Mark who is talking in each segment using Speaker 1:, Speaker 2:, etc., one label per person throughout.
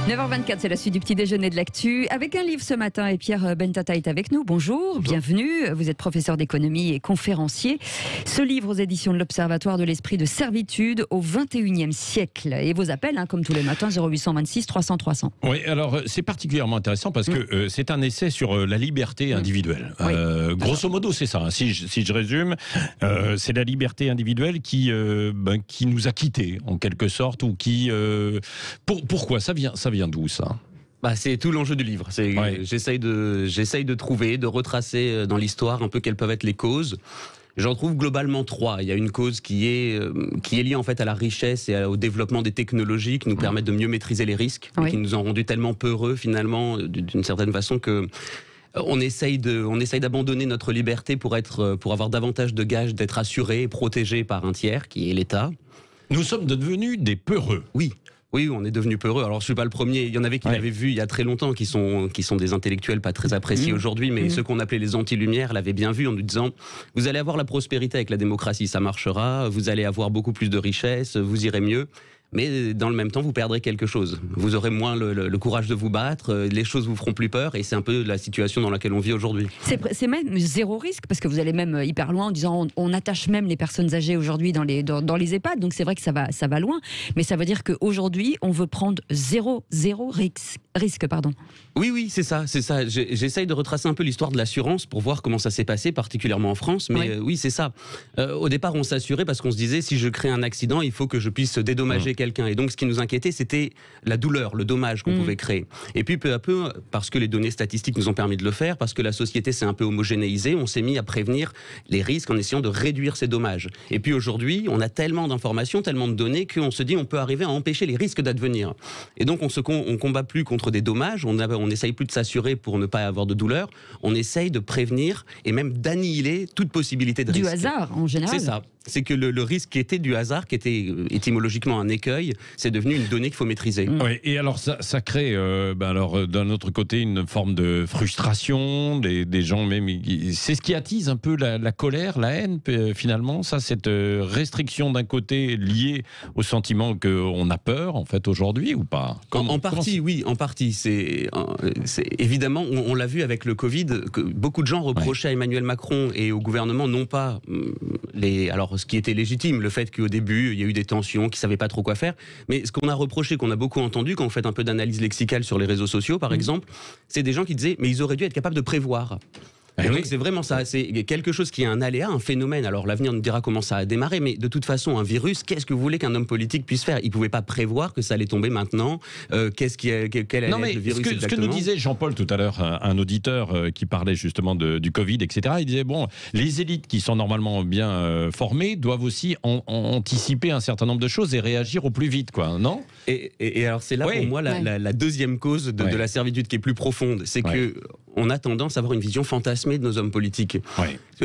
Speaker 1: 9h24, c'est la suite du petit déjeuner de l'actu. Avec un livre ce matin, et Pierre Bentata est avec nous. Bonjour, bienvenue. Vous êtes professeur d'économie et conférencier. Ce livre aux éditions de l'Observatoire de l'esprit de servitude au XXIe siècle. Et vos appels, comme tous les matins, 0826 300 300.
Speaker 2: Oui, alors c'est particulièrement intéressant parce que c'est un essai sur la liberté individuelle.
Speaker 1: Oui.
Speaker 2: Grosso modo, c'est ça. Si je résume, c'est la liberté individuelle qui nous a quittés, en quelque sorte, ou qui... Pourquoi ça vient d'où, ça ?
Speaker 3: C'est tout l'enjeu du livre. J'essaye de trouver, de retracer dans l'histoire un peu quelles peuvent être les causes. J'en trouve globalement trois. Il y a une cause qui est liée en fait à la richesse et au développement des technologies qui nous permettent de mieux maîtriser les risques, et qui nous ont rendus tellement peureux finalement d'une certaine façon que on essaye d'abandonner notre liberté pour avoir davantage de gages d'être assurés et protégés par un tiers qui est l'État.
Speaker 2: Nous sommes devenus des peureux.
Speaker 3: Oui, on est devenu peureux. Alors, je suis pas le premier. Il y en avait qui l'avaient vu il y a très longtemps, qui sont des intellectuels pas très appréciés aujourd'hui, mais ceux qu'on appelait les anti-lumières l'avaient bien vu en nous disant « Vous allez avoir la prospérité avec la démocratie, ça marchera. Vous allez avoir beaucoup plus de richesses, vous irez mieux. » Mais dans le même temps, vous perdrez quelque chose. Vous aurez moins le courage de vous battre, les choses vous feront plus peur, et c'est un peu la situation dans laquelle on vit aujourd'hui.
Speaker 1: C'est même zéro risque, parce que vous allez même hyper loin en disant on attache même les personnes âgées aujourd'hui dans les EHPAD, donc c'est vrai que ça va loin, mais ça veut dire qu'aujourd'hui, on veut prendre zéro risque.
Speaker 3: Oui, c'est ça. J'essaye de retracer un peu l'histoire de l'assurance pour voir comment ça s'est passé, particulièrement en France, mais oui, c'est ça. Au départ, on s'assurait parce qu'on se disait, si je crée un accident, il faut que je puisse dédommager quelqu'un. Et donc, ce qui nous inquiétait, c'était la douleur, le dommage qu'on pouvait créer. Et puis, peu à peu, parce que les données statistiques nous ont permis de le faire, parce que la société s'est un peu homogénéisée, on s'est mis à prévenir les risques en essayant de réduire ces dommages. Et puis, aujourd'hui, on a tellement d'informations, tellement de données, qu'on se dit on peut arriver à empêcher les risques d'advenir. Et donc, on combat plus contre des dommages, on n'essaye plus de s'assurer pour ne pas avoir de douleur, on essaye de prévenir et même d'annihiler toute possibilité de risque.
Speaker 1: Du hasard, en général.
Speaker 3: C'est ça. C'est que le risque qui était du hasard, qui était étymologiquement un écueil, c'est devenu une donnée qu'il faut maîtriser.
Speaker 2: Oui, et alors ça crée, d'un autre côté, une forme de frustration des gens même. C'est ce qui attise un peu la colère, la haine, finalement. Ça, cette restriction d'un côté liée au sentiment qu'on a peur, en fait, aujourd'hui, ou pas ?
Speaker 3: En partie, oui, en partie. C'est évidemment, on l'a vu avec le Covid, que beaucoup de gens reprochaient à Emmanuel Macron et au gouvernement, non pas ce qui était légitime, le fait qu'au début, il y a eu des tensions, qu'ils ne savaient pas trop quoi faire. Mais ce qu'on a reproché, qu'on a beaucoup entendu, quand vous faites un peu d'analyse lexicale sur les réseaux sociaux, par exemple, c'est des gens qui disaient « mais ils auraient dû être capables de prévoir ». Et donc c'est vraiment ça, c'est quelque chose qui est un aléa, un phénomène. Alors l'avenir nous dira comment ça a démarré, mais de toute façon, un virus, qu'est-ce que vous voulez qu'un homme politique puisse faire ? Il ne pouvait pas prévoir que ça allait tomber maintenant. Quel allait être le virus exactement ?
Speaker 2: Ce que nous disait Jean-Paul tout à l'heure, un auditeur qui parlait justement du Covid, etc., il disait, les élites qui sont normalement bien formées doivent aussi anticiper un certain nombre de choses et réagir au plus vite, quoi, non ?
Speaker 3: Et alors c'est là pour moi la deuxième cause de la servitude qui est plus profonde, c'est que on a tendance à avoir une vision fantasmée de nos hommes politiques.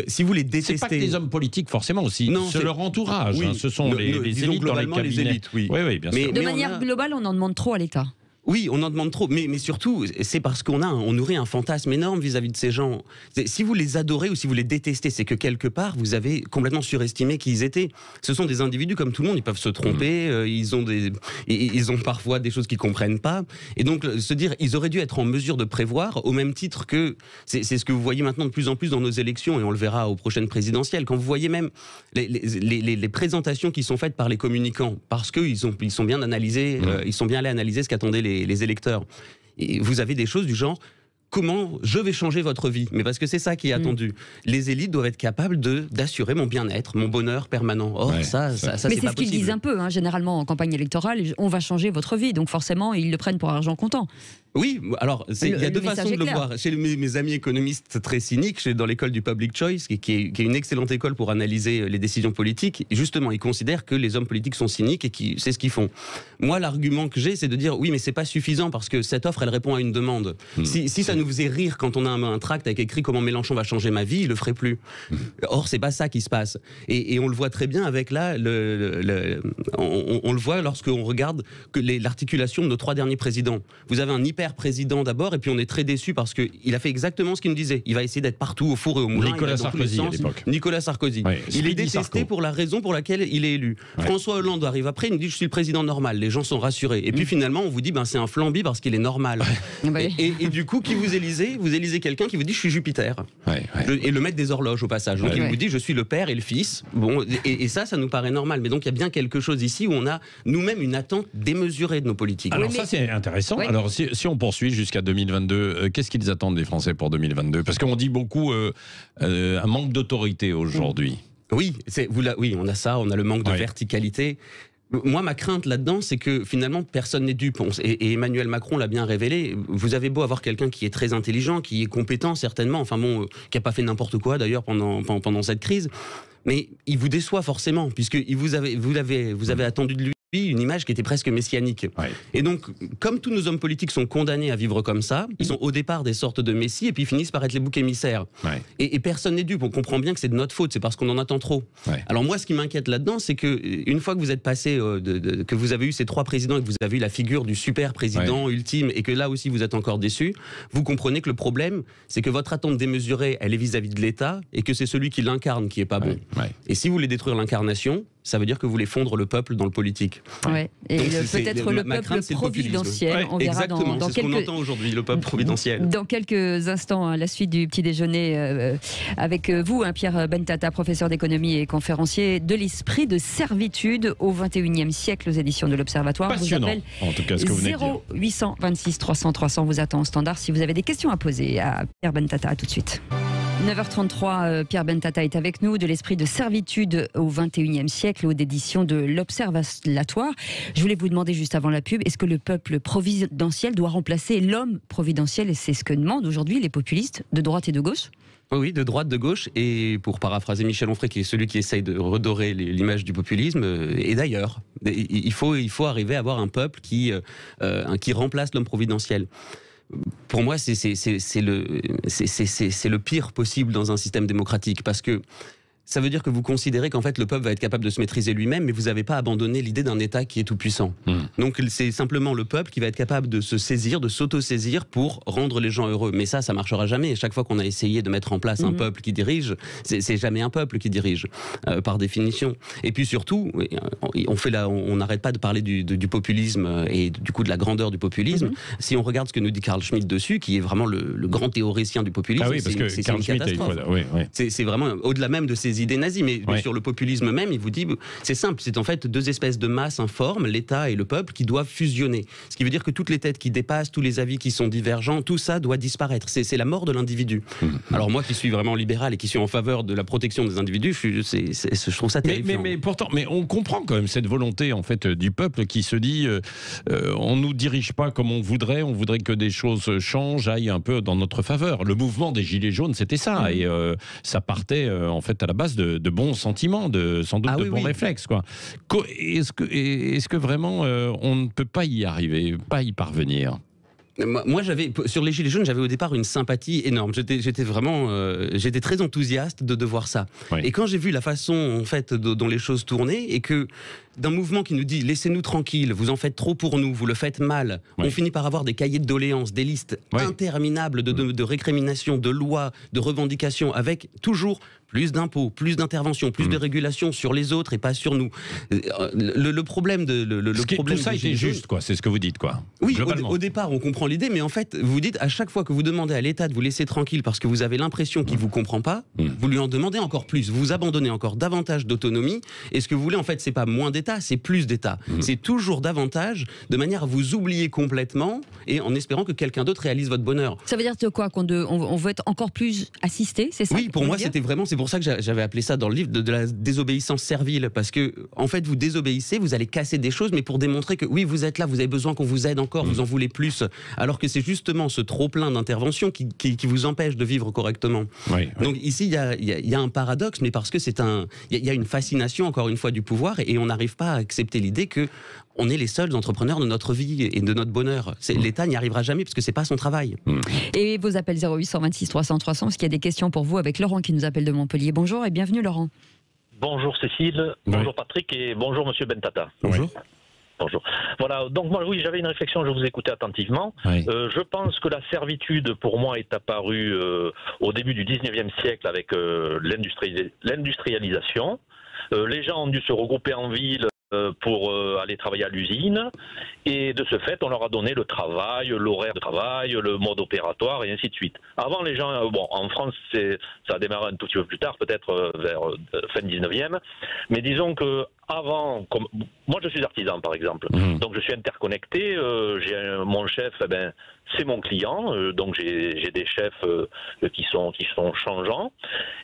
Speaker 3: Si vous les détestez...
Speaker 2: C'est pas que les hommes politiques, forcément, aussi. C'est leur entourage. Ce sont les élites dans les cabinets.
Speaker 3: Les élites, oui,
Speaker 2: bien sûr.
Speaker 1: De manière globale, on en demande trop à l'État.
Speaker 3: Oui, on en demande trop, mais surtout, c'est parce on nourrit un fantasme énorme vis-à-vis de ces gens. Si vous les adorez ou si vous les détestez, c'est que quelque part, vous avez complètement surestimé qui ils étaient. Ce sont des individus comme tout le monde, ils peuvent se tromper, ils ont parfois des choses qu'ils comprennent pas. Et donc, se dire, ils auraient dû être en mesure de prévoir, au même titre que, c'est ce que vous voyez maintenant de plus en plus dans nos élections, et on le verra aux prochaines présidentielles, quand vous voyez même les présentations qui sont faites par les communicants, parce qu'ils sont bien analysés, ils sont bien allés analyser ce qu'attendaient les électeurs. Et vous avez des choses du genre comment je vais changer votre vie, mais parce que c'est ça qui est attendu. Les élites doivent être capables d'assurer mon bien-être, mon bonheur permanent. Or, ça c'est pas possible.
Speaker 1: Mais c'est ce qu'ils disent un peu, généralement en campagne électorale, on va changer votre vie, donc forcément ils le prennent pour argent comptant.
Speaker 3: Oui, alors il y a deux façons de le voir. Chez mes amis économistes très cyniques, dans l'école du Public Choice, qui est une excellente école pour analyser les décisions politiques, justement, ils considèrent que les hommes politiques sont cyniques et c'est ce qu'ils font. Moi, l'argument que j'ai, c'est de dire oui, mais c'est pas suffisant parce que cette offre, elle répond à une demande. Si ça nous faisait rire quand on a un tract avec écrit comment Mélenchon va changer ma vie, il le ferait plus. Or, c'est pas ça qui se passe. Et on le voit très bien avec on le voit lorsqu'on regarde l'articulation de nos trois derniers présidents. Vous avez un hyper super président d'abord, et puis on est très déçus parce qu'il a fait exactement ce qu'il nous disait. Il va essayer d'être partout au four et au moulin.
Speaker 2: Nicolas Sarkozy à l'époque.
Speaker 3: Nicolas Sarkozy.
Speaker 2: Ouais,
Speaker 3: il est détesté pour la raison pour laquelle il est élu. Ouais. François Hollande arrive après, il nous dit je suis le président normal. Les gens sont rassurés. Et puis finalement, on vous dit c'est un flambi parce qu'il est normal. Et du coup, qui vous élisez? Vous élisez quelqu'un qui vous dit je suis Jupiter. Et le maître des horloges au passage. Donc il vous dit je suis le père et le fils. Bon, et ça nous paraît normal. Mais donc il y a bien quelque chose ici où on a nous-mêmes une attente démesurée de nos politiques.
Speaker 2: Alors ça c'est intéressant. Oui. Alors si on poursuit jusqu'à 2022, qu'est-ce qu'ils attendent des Français pour 2022? Parce qu'on dit beaucoup un manque d'autorité aujourd'hui.
Speaker 3: Oui, on a ça, on a le manque de verticalité. Moi, ma crainte là-dedans, c'est que finalement, personne n'est dupe. Et Emmanuel Macron l'a bien révélé. Vous avez beau avoir quelqu'un qui est très intelligent, qui est compétent certainement, qui n'a pas fait n'importe quoi d'ailleurs pendant cette crise, mais il vous déçoit forcément, puisque vous avez attendu de lui une image qui était presque messianique. Et donc, comme tous nos hommes politiques sont condamnés à vivre comme ça, ils sont au départ des sortes de messies et puis finissent par être les boucs émissaires. Et personne n'est dupe. On comprend bien que c'est de notre faute, c'est parce qu'on en attend trop. Alors moi, ce qui m'inquiète là-dedans, c'est que une fois que vous êtes passé, que vous avez eu ces 3 présidents et que vous avez eu la figure du super président ultime et que là aussi vous êtes encore déçu, vous comprenez que le problème, c'est que votre attente démesurée, elle est vis-à-vis de l'État et que c'est celui qui l'incarne qui est pas bon. Et si vous voulez détruire l'incarnation, ça veut dire que vous voulez fondre le peuple dans le politique.
Speaker 1: Et peut-être le peuple providentiel. On verra
Speaker 3: exactement, c'est ce qu'on entend aujourd'hui, le peuple providentiel.
Speaker 1: Dans quelques instants, à la suite du petit déjeuner avec vous, Pierre Bentata, professeur d'économie et conférencier de l'esprit de servitude au XXIe siècle aux éditions de l'Observatoire.
Speaker 2: Passionnant,
Speaker 1: vous appelle
Speaker 2: en tout cas, ce que vous venez de dire.
Speaker 1: 0826 300 300 vous attend au standard si vous avez des questions à poser à Pierre Bentata. À tout de suite. 9h33, Pierre Bentata est avec nous, de l'esprit de servitude au XXIe siècle, aux éditions de l'Observatoire. Je voulais vous demander juste avant la pub, est-ce que le peuple providentiel doit remplacer l'homme providentiel? Et c'est ce que demandent aujourd'hui les populistes de droite et de gauche.
Speaker 3: Oui, de droite, de gauche, et pour paraphraser Michel Onfray, qui est celui qui essaye de redorer l'image du populisme, et d'ailleurs, il faut arriver à avoir un peuple qui remplace l'homme providentiel. Pour moi, c'est le pire possible dans un système démocratique, parce que ça veut dire que vous considérez qu'en fait le peuple va être capable de se maîtriser lui-même, mais vous n'avez pas abandonné l'idée d'un État qui est tout-puissant. Donc c'est simplement le peuple qui va être capable de se saisir, de s'auto-saisir pour rendre les gens heureux. Mais ça marchera jamais. Chaque fois qu'on a essayé de mettre en place un peuple qui dirige, c'est jamais un peuple qui dirige, par définition. Et puis surtout, on n'arrête pas de parler du populisme et du coup de la grandeur du populisme. Si on regarde ce que nous dit Carl Schmitt dessus, qui est vraiment le grand théoricien du populisme,
Speaker 2: c'est Carl Schmitt,
Speaker 3: c'est vraiment au-delà même de ces idées nazies, mais sur le populisme même, il vous dit, c'est simple, c'est en fait 2 espèces de masses informes, l'État et le peuple, qui doivent fusionner. Ce qui veut dire que toutes les têtes qui dépassent, tous les avis qui sont divergents, tout ça doit disparaître. C'est la mort de l'individu. Alors moi qui suis vraiment libéral et qui suis en faveur de la protection des individus, je trouve ça terrifiant.
Speaker 2: Mais on comprend quand même cette volonté en fait du peuple qui se dit, on nous dirige pas comme on voudrait que des choses changent, aillent un peu dans notre faveur. Le mouvement des Gilets jaunes, c'était ça, et ça partait en fait à la base de bons sentiments, sans doute de bons réflexes, quoi. Est-ce que vraiment on ne peut pas y arriver, pas y parvenir?
Speaker 3: Moi, sur les Gilets jaunes, j'avais au départ une sympathie énorme. J'étais très enthousiaste de voir ça. Et quand j'ai vu la façon, en fait, dont les choses tournaient, et que d'un mouvement qui nous dit laissez-nous tranquilles, vous en faites trop pour nous, vous le faites mal, on finit par avoir des cahiers de doléances, des listes interminables de récriminations, de lois, de revendications, avec toujours plus d'impôts, plus d'interventions, plus de régulations sur les autres et pas sur nous. Le problème
Speaker 2: tout ça était juste, quoi. C'est ce que vous dites, quoi.
Speaker 3: Oui, au départ, on comprend l'idée, mais en fait, vous dites à chaque fois que vous demandez à l'État de vous laisser tranquille parce que vous avez l'impression qu'il vous comprend pas, vous lui en demandez encore plus. Vous abandonnez encore davantage d'autonomie. Et ce que vous voulez, en fait, c'est pas moins d'État, c'est plus d'État. C'est toujours davantage, de manière à vous oublier complètement et en espérant que quelqu'un d'autre réalise votre bonheur.
Speaker 1: Ça veut dire quoi, on veut être encore plus assisté, c'est ça?
Speaker 3: Oui, pour moi, c'était vraiment. C'est pour ça que j'avais appelé ça dans le livre de la désobéissance servile, parce que en fait vous désobéissez, vous allez casser des choses, mais pour démontrer que oui, vous êtes là, vous avez besoin qu'on vous aide encore, vous en voulez plus, alors que c'est justement ce trop plein d'interventions qui vous empêche de vivre correctement. Donc ici il y a un paradoxe, mais parce que il y a une fascination encore une fois du pouvoir, et on n'arrive pas à accepter l'idée que on est les seuls entrepreneurs de notre vie et de notre bonheur. L'État n'y arrivera jamais parce que c'est pas son travail.
Speaker 1: Et vos appels 0826 300 300, parce qu'il y a des questions pour vous avec Laurent qui nous appelle de Montpellier. Bonjour et bienvenue Laurent.
Speaker 4: Bonjour Cécile, bonjour Patrick et bonjour Monsieur Bentata.
Speaker 3: Bonjour.
Speaker 4: Bonjour. Voilà, donc moi, oui, j'avais une réflexion, je vous écoutais attentivement.
Speaker 2: Oui.
Speaker 4: Je pense que la servitude, pour moi, est apparue au début du 19e siècle avec l'industrialisation. Les gens ont dû se regrouper en ville pour aller travailler à l'usine, et de ce fait on leur a donné le travail, l'horaire de travail, le mode opératoire et ainsi de suite. Avant, les gens, bon, en France ça a démarré un tout petit peu plus tard, peut-être vers fin 19e, mais disons que avant, moi je suis artisan par exemple, donc je suis interconnecté, mon chef, c'est mon client, donc j'ai des chefs qui sont changeants,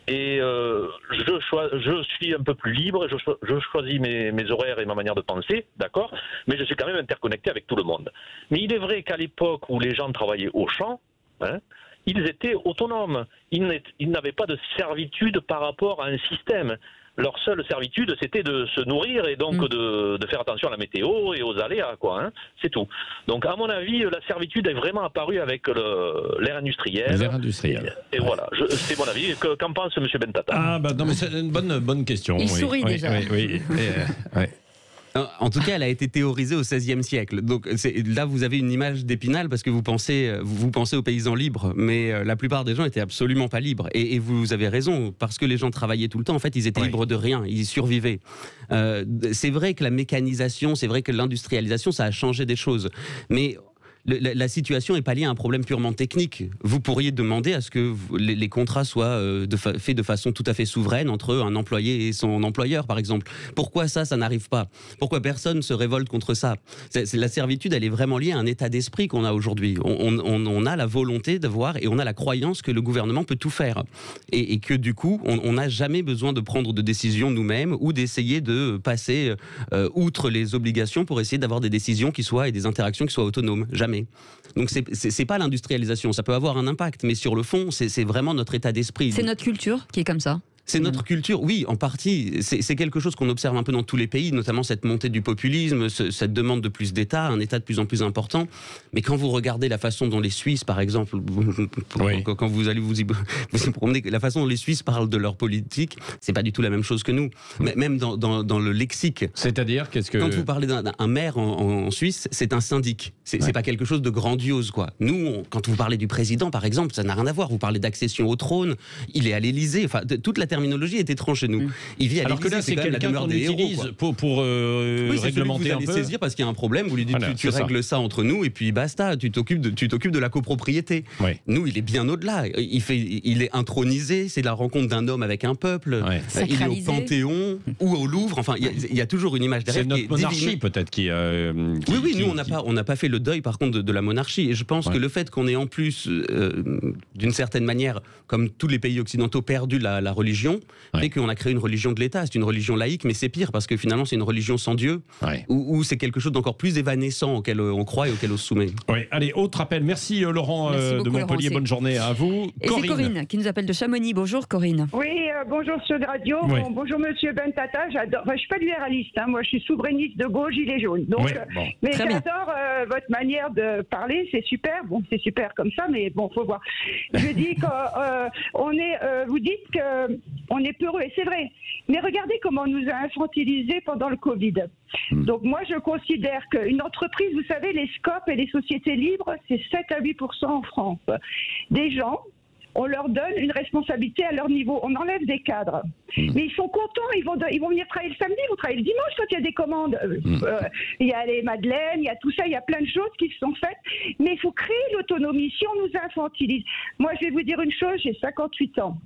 Speaker 4: et je suis un peu plus libre, je choisis mes horaires et ma manière de penser, d'accord, mais je suis quand même interconnecté avec tout le monde. Mais il est vrai qu'à l'époque où les gens travaillaient au champ, ils étaient autonomes, ils n'avaient pas de servitude par rapport à un système. Leur seule servitude, c'était de se nourrir et donc de faire attention à la météo et aux aléas, quoi. C'est tout. Donc, à mon avis, la servitude est vraiment apparue avec l'ère industrielle.
Speaker 2: L'ère industrielle.
Speaker 4: Et voilà, c'est mon avis. Qu'en pense M. Bentata?
Speaker 2: Ah, non, mais c'est une bonne question.
Speaker 1: Il sourit déjà.
Speaker 2: Oui.
Speaker 3: En tout cas, elle a été théorisée au XVIe siècle. Donc là, vous avez une image d'Épinal parce que vous pensez aux paysans libres, mais la plupart des gens étaient absolument pas libres. Et vous avez raison, parce que les gens travaillaient tout le temps. En fait, ils étaient libres de rien, ils survivaient. C'est vrai que la mécanisation, c'est vrai que l'industrialisation, ça a changé des choses, mais la situation n'est pas liée à un problème purement technique. Vous pourriez demander à ce que les contrats soient faits de façon tout à fait souveraine entre un employé et son employeur, par exemple. Pourquoi ça n'arrive pas? Pourquoi personne ne se révolte contre ça? La servitude, elle est vraiment liée à un état d'esprit qu'on a aujourd'hui. On a la volonté de voir et on a la croyance que le gouvernement peut tout faire. Et que du coup, on n'a jamais besoin de prendre de décisions nous-mêmes ou d'essayer de passer outre les obligations pour essayer d'avoir des décisions et des interactions qui soient autonomes. Jamais. Donc c'est pas l'industrialisation, ça peut avoir un impact, mais sur le fond, c'est vraiment notre état d'esprit.
Speaker 1: C'est notre culture qui est comme ça.
Speaker 3: C'est notre culture, oui, en partie. C'est quelque chose qu'on observe un peu dans tous les pays, notamment cette montée du populisme, cette demande de plus d'État, un État de plus en plus important. Mais quand vous regardez la façon dont les Suisses, par exemple, quand vous allez vous y promener, la façon dont les Suisses parlent de leur politique, c'est pas du tout la même chose que nous. Même dans le lexique.
Speaker 2: C'est-à-dire, quand
Speaker 3: vous parlez d'un maire en Suisse, c'est un syndic. C'est pas quelque chose de grandiose, quoi. Nous, quand vous parlez du président, par exemple, ça n'a rien à voir. Vous parlez d'accession au trône, il est à l'Élysée. Enfin, toute la terminologie est étrange chez nous. Il vit à
Speaker 2: alors que là, c'est quelqu'un qu'on utilise pour réglementer un peu.
Speaker 3: Vous allez saisir parce qu'il y a un problème. Vous lui dites, tu règles ça entre nous et puis basta. Tu t'occupes de la copropriété. Ouais. Nous, il est bien au-delà. Il est intronisé. C'est la rencontre d'un homme avec un peuple. Ouais. Il est au Panthéon ou au Louvre. Enfin, il y a du image derrière.
Speaker 2: C'est notre monarchie peut-être qui.
Speaker 3: Oui. Nous, on n'a pas fait le deuil par contre de la monarchie. Et je pense que le fait qu'on ait en plus, d'une certaine manière, comme tous les pays occidentaux, perdu la religion, fait qu'on a créé une religion de l'État. C'est une religion laïque, mais c'est pire parce que finalement c'est une religion sans Dieu, où c'est quelque chose d'encore plus évanescent auquel on croit et auquel on se soumet.
Speaker 2: Oui, allez, autre appel. Merci Laurent de Montpellier, bonne journée à vous.
Speaker 1: Et c'est Corinne qui nous appelle de Chamonix. Bonjour Corinne.
Speaker 5: Oui, bonjour Sud Radio, bonjour Monsieur Bentata. J'adore, je suis pas libéraliste, moi je suis souverainiste de gauche, gilet jaune. Donc, mais j'adore votre manière de parler, c'est super. Bon, c'est super comme ça, mais bon, faut voir. Je dis vous dites que on est peureux, et c'est vrai. Mais regardez comment on nous a infantilisés pendant le Covid. Donc moi, je considère qu'une entreprise, vous savez, les SCOP et les sociétés libres, c'est 7 à 8% en France. Des gens, on leur donne une responsabilité à leur niveau. On enlève des cadres. Mais ils sont contents, ils vont venir travailler le samedi, ils vont travailler le dimanche quand il y a des commandes. Il y a les madeleines, il y a tout ça, il y a plein de choses qui se sont faites. Mais il faut créer l'autonomie. Si on nous infantilise. Moi, je vais vous dire une chose, j'ai 58 ans.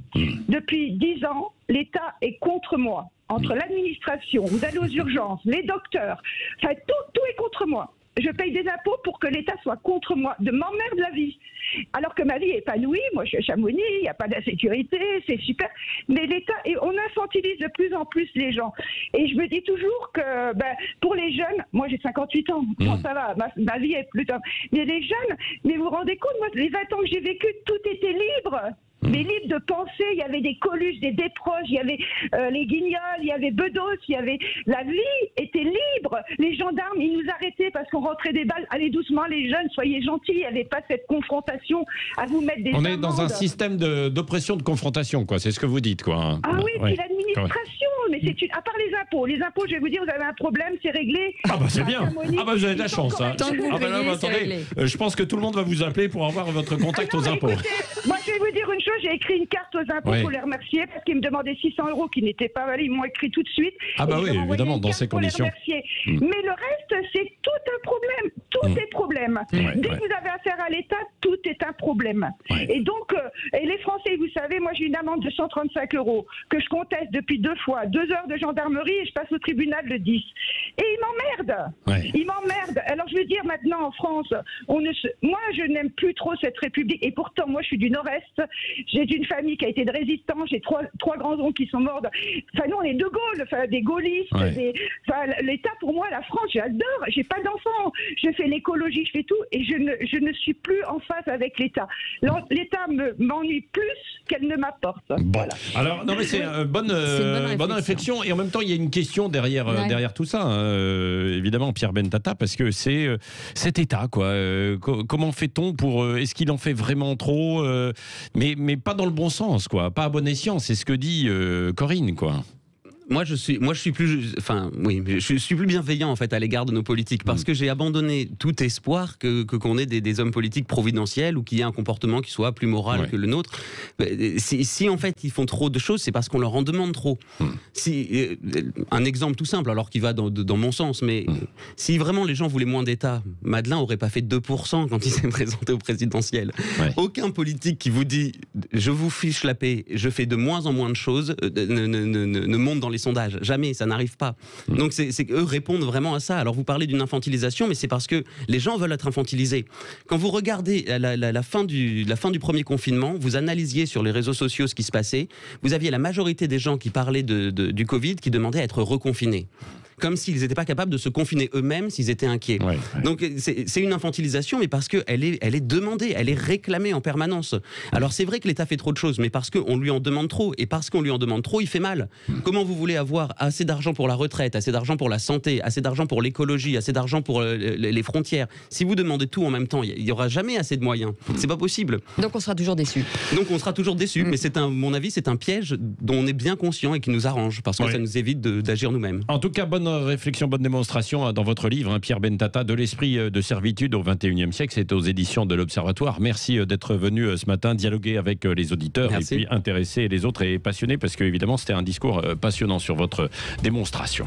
Speaker 5: Depuis 10 ans, l'État est contre moi. Entre l'administration, vous allez aux urgences, les docteurs, enfin, tout est contre moi. Je paye des impôts pour que l'État soit contre moi, de m'emmerde la vie. Alors que ma vie est épanouie, moi je suis à Chamonix, il n'y a pas d'insécurité, c'est super. Mais l'État, on infantilise de plus en plus les gens. Et je me dis toujours que pour les jeunes, moi j'ai 58 ans, bon, ça va, ma vie est plutôt... Mais les jeunes, mais vous vous rendez compte, moi les 20 ans que j'ai vécu, tout était libre. Mais libre de penser, il y avait des Coluche, des Desproges, il y avait les Guignols, il y avait Bedos, la vie était libre. Les gendarmes, ils nous arrêtaient parce qu'on rentrait des balles. Allez doucement les jeunes, soyez gentils, il n'y avait pas cette confrontation à vous mettre des amendes.
Speaker 2: On est dans un système d'oppression, de confrontation, quoi. C'est ce que vous dites, quoi.
Speaker 5: Ah oui, puis l'administration mais à part les impôts, je vais vous dire, vous avez un problème, c'est réglé.
Speaker 2: Ah bah c'est bien. Ah bah vous avez de la chance. Hein.
Speaker 1: Attendez,
Speaker 2: je pense que tout le monde va vous appeler pour avoir votre contact aux impôts.
Speaker 5: Écoutez, moi je vais vous dire une chose, j'ai écrit une carte aux impôts pour les remercier parce qu'ils me demandaient 600 € qui n'étaient pas valés, ils m'ont écrit tout de suite.
Speaker 2: Ah bah oui, évidemment, dans ces conditions.
Speaker 5: Mais le reste, c'est tout un problème. Tout est problème. Dès que vous avez affaire à l'État, tout est un problème. Et donc, et les Français, vous savez, moi j'ai une amende de 135 € que je conteste depuis 2 fois, 2 heures de gendarmerie et je passe au tribunal le 10. Et ils m'emmerdent. Ils m'emmerdent. Alors je veux dire maintenant en France, moi je n'aime plus trop cette République. Et pourtant, moi je suis du Nord-Est. J'ai une famille qui a été de résistants. J'ai trois grands-oncles qui sont morts. Enfin, nous on est de Gaulle, des gaullistes. L'État pour moi, la France, j'adore. J'ai pas d'enfants. Je fais l'écologie, je fais tout. Et je ne suis plus en phase avec l'État. L'État m'ennuie plus qu'elle ne m'apporte.
Speaker 2: Bon. Voilà. Alors, non mais c'est une bonne réflexion. Et en même temps, il y a une question derrière tout ça, évidemment, Pierre Bentata, parce que c'est cet État, quoi. Comment fait-on pour... est-ce qu'il en fait vraiment trop mais pas dans le bon sens, quoi. Pas à bon escient, c'est ce que dit Corinne, quoi.
Speaker 3: Moi, je suis plus bienveillant en fait à l'égard de nos politiques parce que j'ai abandonné tout espoir qu'on ait des hommes politiques providentiels ou qu'il y ait un comportement qui soit plus moral que le nôtre. Si en fait ils font trop de choses, c'est parce qu'on leur en demande trop. Un exemple tout simple, alors qui va dans mon sens, mais si vraiment les gens voulaient moins d'État, Madelin aurait pas fait 2% quand il s'est présenté au présidentiel. Aucun politique qui vous dit je vous fiche la paix, je fais de moins en moins de choses, ne monte dans les sondages. Jamais, ça n'arrive pas. Donc eux répondent vraiment à ça. Alors vous parlez d'une infantilisation, mais c'est parce que les gens veulent être infantilisés. Quand vous regardez la fin du premier confinement, vous analysiez sur les réseaux sociaux ce qui se passait, vous aviez la majorité des gens qui parlaient du Covid qui demandaient à être reconfinés. Comme s'ils n'étaient pas capables de se confiner eux-mêmes s'ils étaient inquiets. Donc c'est une infantilisation, mais parce qu'elle est demandée, elle est réclamée en permanence. Alors c'est vrai que l'État fait trop de choses, mais parce qu'on lui en demande trop, et parce qu'on lui en demande trop, il fait mal. Comment vous voulez avoir assez d'argent pour la retraite, assez d'argent pour la santé, assez d'argent pour l'écologie, assez d'argent pour les frontières? Si vous demandez tout en même temps, il n'y aura jamais assez de moyens. C'est pas possible.
Speaker 1: Donc on sera toujours déçus.
Speaker 3: Mais mon avis, c'est un piège dont on est bien conscient et qui nous arrange, parce que ça nous évite d'agir nous-mêmes.
Speaker 2: En tout cas, bonne réflexion, bonne démonstration dans votre livre, Pierre Bentata, de l'esprit de servitude au XXIe siècle. C'est aux éditions de l'Observatoire. Merci d'être venu ce matin dialoguer avec les auditeurs et puis intéresser les autres et passionnés, parce qu'évidemment, c'était un discours passionnant sur votre démonstration.